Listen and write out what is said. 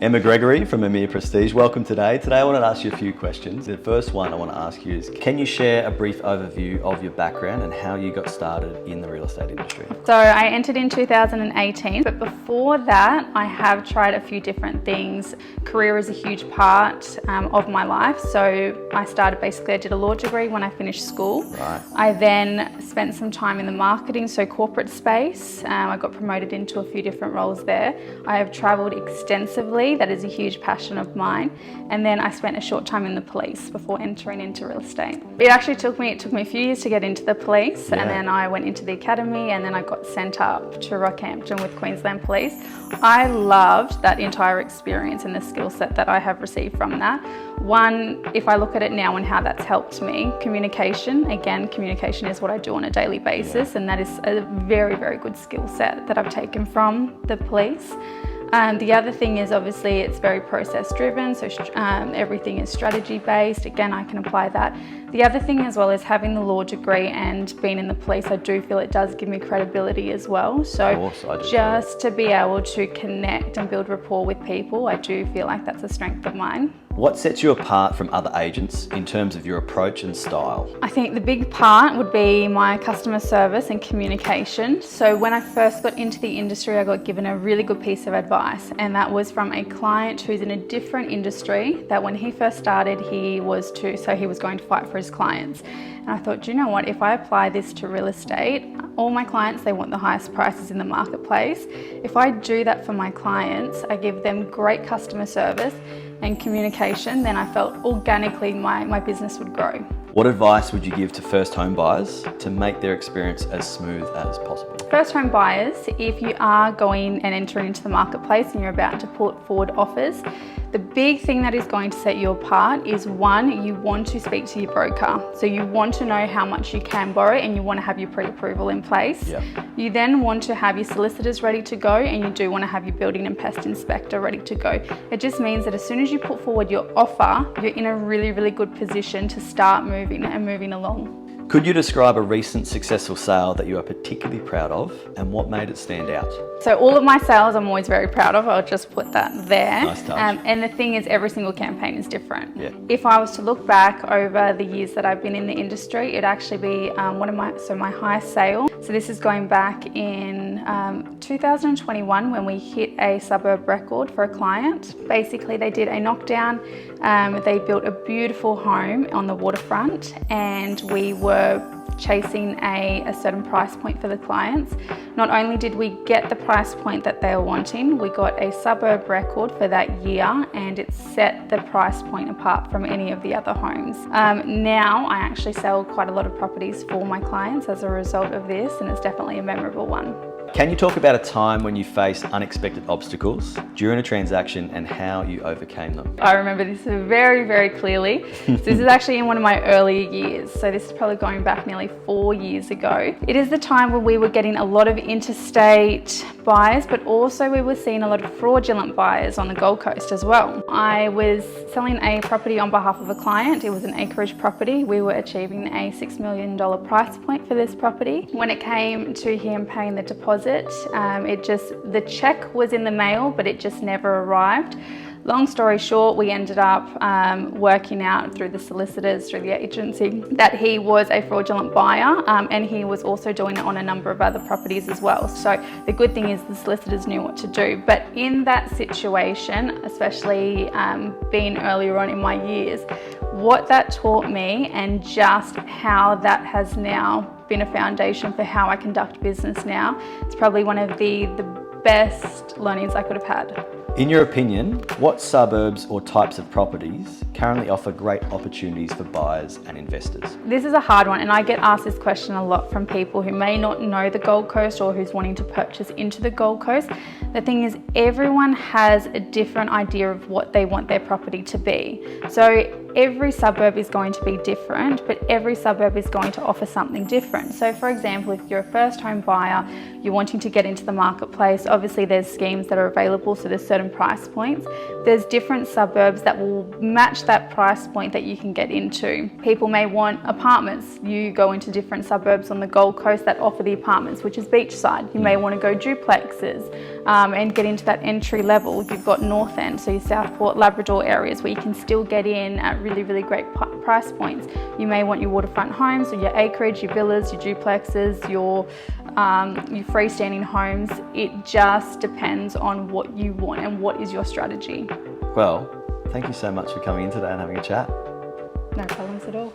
Emma Gregory from Amir Prestige. Welcome today. Today I want to ask you a few questions. The first one I want to ask you is, can you share a brief overview of your background and how you got started in the real estate industry? So I entered in 2018, but before that I have tried a few different things. Career is a huge part of my life. So I did a law degree when I finished school. Right. I then spent some time in the marketing, so corporate space. I got promoted into a few different roles there. I have travelled extensively. That is a huge passion of mine. And then I spent a short time in the police before entering into real estate. It took me a few years to get into the police, and then I went into the academy, and then I got sent up to Rockhampton with Queensland Police. I loved that entire experience and the skill set that I have received from that. One, if I look at it now and how that's helped me, communication is what I do on a daily basis, and that is a very, very good skill set that I've taken from the police. The other thing is, obviously, it's very process driven, so everything is strategy based. Again, I can apply that. The other thing as well is having the law degree and being in the police, I do feel it does give me credibility as well. So just to be able to connect and build rapport with people, I do feel like that's a strength of mine. What sets you apart from other agents in terms of your approach and style? I think the big part would be my customer service and communication. So when I first got into the industry, I got given a really good piece of advice, and that was from a client who's in a different industry, that when he first started, he was going to fight for his clients. And I thought, do you know what, if I apply this to real estate, all my clients, they want the highest prices in the marketplace. If I do that for my clients, I give them great customer service and communication, then I felt organically my business would grow. What advice would you give to first home buyers to make their experience as smooth as possible? First home buyers, if you are going and entering into the marketplace and you're about to put forward offers, the big thing that is going to set you apart is, one, you want to speak to your broker. So you want to know how much you can borrow, and you want to have your pre-approval in place. Yep. You then want to have your solicitors ready to go, and you do want to have your building and pest inspector ready to go. It just means that as soon as you put forward your offer, you're in a really, really good position to start moving along. Could you describe a recent successful sale that you are particularly proud of, and what made it stand out? So all of my sales I'm always very proud of. I'll just put that there. Nice touch. And the thing is, every single campaign is different. Yeah. If I was to look back over the years that I've been in the industry, it'd actually be my highest sale. So this is going back in 2021 when we hit a suburb record for a client. Basically, they did a knockdown. They built a beautiful home on the waterfront, and we were chasing a certain price point for the clients. Not only did we get the price point that they were wanting, we got a suburb record for that year, and it set the price point apart from any of the other homes. Now I actually sell quite a lot of properties for my clients as a result of this, and it's definitely a memorable one. Can you talk about a time when you faced unexpected obstacles during a transaction and how you overcame them? I remember this very, very clearly. So this is actually in one of my earlier years. So this is probably going back nearly 4 years ago. It is the time when we were getting a lot of interstate buyers, but also we were seeing a lot of fraudulent buyers on the Gold Coast as well. I was selling a property on behalf of a client. It was an acreage property. We were achieving a $6 million price point for this property. When it came to him paying the deposit, the check was in the mail, but it just never arrived. Long story short, we ended up working out through the solicitors, through the agency, that he was a fraudulent buyer, and he was also doing it on a number of other properties as well. So the good thing is the solicitors knew what to do. But in that situation, especially being earlier on in my years, what that taught me, and just how that has now been a foundation for how I conduct business now, it's probably one of the best learnings I could have had. In your opinion, what suburbs or types of properties currently offer great opportunities for buyers and investors? This is a hard one, and I get asked this question a lot from people who may not know the Gold Coast or who's wanting to purchase into the Gold Coast. The thing is, everyone has a different idea of what they want their property to be. So every suburb is going to be different, but every suburb is going to offer something different. So for example, if you're a first home buyer, you're wanting to get into the marketplace, obviously there's schemes that are available, so there's certain price points. There's different suburbs that will match that price point that you can get into. People may want apartments. You go into different suburbs on the Gold Coast that offer the apartments, which is beachside. You may want to go duplexes and get into that entry level. You've got North End, so your Southport, Labrador areas where you can still get in at really, really great price points. You may want your waterfront homes, or your acreage, your villas, your duplexes, your freestanding homes. It just depends on what you want and what is your strategy. Well, thank you so much for coming in today and having a chat. No problems at all.